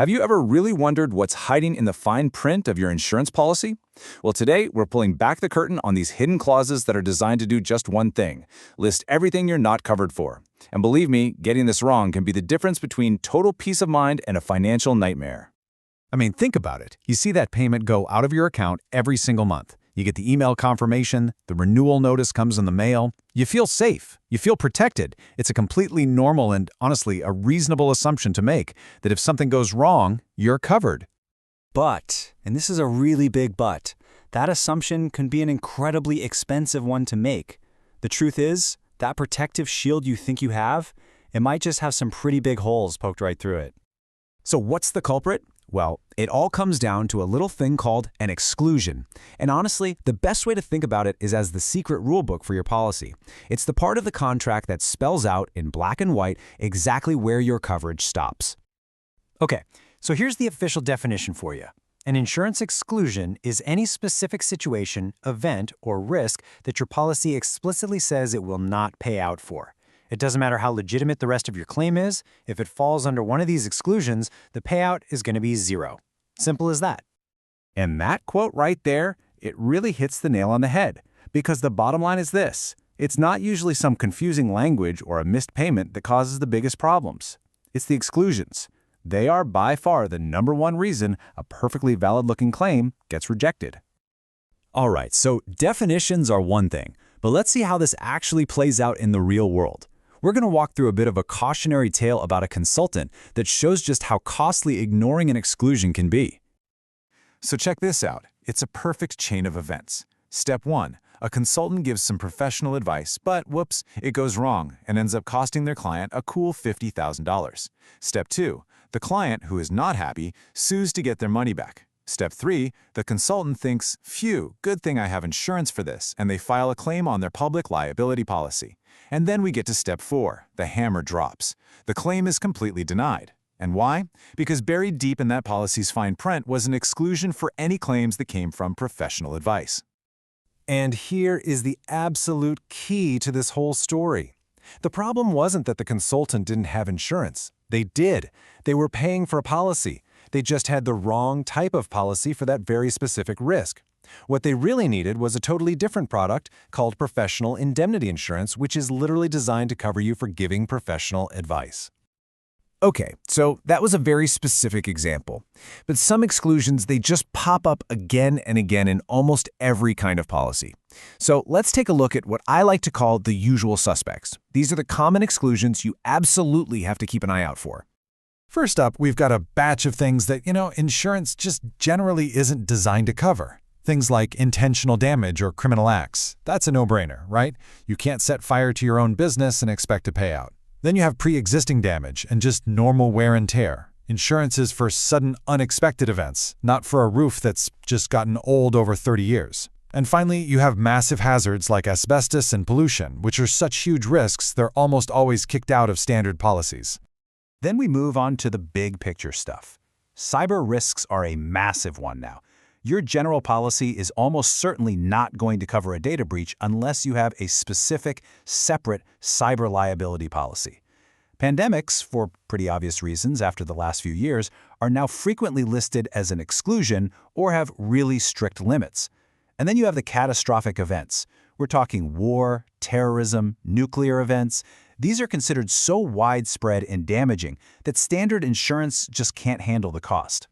Have you ever really wondered what's hiding in the fine print of your insurance policy? Well, today we're pulling back the curtain on these hidden clauses that are designed to do just one thing: list everything you're not covered for. And believe me, getting this wrong can be the difference between total peace of mind and a financial nightmare. I mean, think about it. You see that payment go out of your account every single month. You get the email confirmation, the renewal notice comes in the mail. You feel safe. You feel protected. It's a completely normal and, honestly, a reasonable assumption to make that if something goes wrong, you're covered. But, and this is a really big but, that assumption can be an incredibly expensive one to make. The truth is, that protective shield you think you have, it might just have some pretty big holes poked right through it. So what's the culprit? Well, it all comes down to a little thing called an exclusion. And honestly, the best way to think about it is as the secret rulebook for your policy. It's the part of the contract that spells out in black and white exactly where your coverage stops. Okay, so here's the official definition for you. An insurance exclusion is any specific situation, event, or risk that your policy explicitly says it will not pay out for. It doesn't matter how legitimate the rest of your claim is, if it falls under one of these exclusions, the payout is going to be zero. Simple as that. And that quote right there, it really hits the nail on the head. Because the bottom line is this: it's not usually some confusing language or a missed payment that causes the biggest problems. It's the exclusions. They are by far the #1 reason a perfectly valid-looking claim gets rejected. All right, so definitions are one thing, but let's see how this actually plays out in the real world. We're going to walk through a bit of a cautionary tale about a consultant that shows just how costly ignoring an exclusion can be. So check this out. It's a perfect chain of events. Step 1. A consultant gives some professional advice, but whoops, it goes wrong and ends up costing their client a cool $50,000. Step 2. The client, who is not happy, sues to get their money back. Step 3. The consultant thinks, phew, good thing I have insurance for this, and they file a claim on their public liability policy. And then we get to Step 4. The hammer drops. The claim is completely denied. And why? Because buried deep in that policy's fine print was an exclusion for any claims that came from professional advice. And here is the absolute key to this whole story. The problem wasn't that the consultant didn't have insurance. They did. They were paying for a policy. They just had the wrong type of policy for that very specific risk. What they really needed was a totally different product called professional indemnity insurance, which is literally designed to cover you for giving professional advice. Okay, so that was a very specific example. But some exclusions, they just pop up again and again in almost every kind of policy. So let's take a look at what I like to call the usual suspects. These are the common exclusions you absolutely have to keep an eye out for. First up, we've got a batch of things that, insurance just generally isn't designed to cover. Things like intentional damage or criminal acts. That's a no-brainer, right? You can't set fire to your own business and expect a payout. Then you have pre-existing damage and just normal wear and tear. Insurance is for sudden, unexpected events, not for a roof that's just gotten old over 30 years. And finally, you have massive hazards like asbestos and pollution, which are such huge risks they're almost always kicked out of standard policies. Then we move on to the big picture stuff. Cyber risks are a massive one now. Your general policy is almost certainly not going to cover a data breach unless you have a specific, separate cyber liability policy. Pandemics, for pretty obvious reasons after the last few years, are now frequently listed as an exclusion or have really strict limits. And then you have the catastrophic events. We're talking war, terrorism, nuclear events. These are considered so widespread and damaging that standard insurance just can't handle the cost.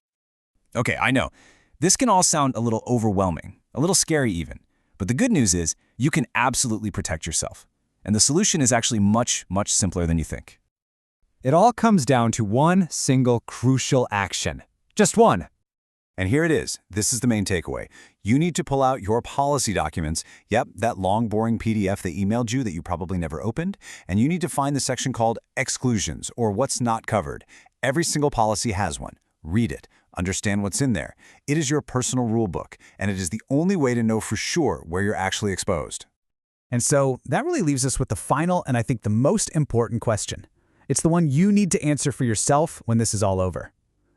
Okay, I know. This can all sound a little overwhelming, a little scary even. But the good news is you can absolutely protect yourself. And the solution is actually much, much simpler than you think. It all comes down to one single crucial action. Just one. And here it is. This is the main takeaway. You need to pull out your policy documents. Yep, that long, boring PDF they emailed you that you probably never opened. And you need to find the section called Exclusions, or What's Not Covered. Every single policy has one. Read it. Understand what's in there. It is your personal rule book, and it is the only way to know for sure where you're actually exposed. And so that really leaves us with the final and I think the most important question. It's the one you need to answer for yourself when this is all over.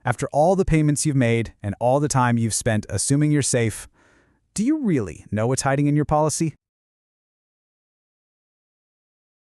After all the payments you've made and all the time you've spent assuming you're safe, do you really know what's hiding in your policy?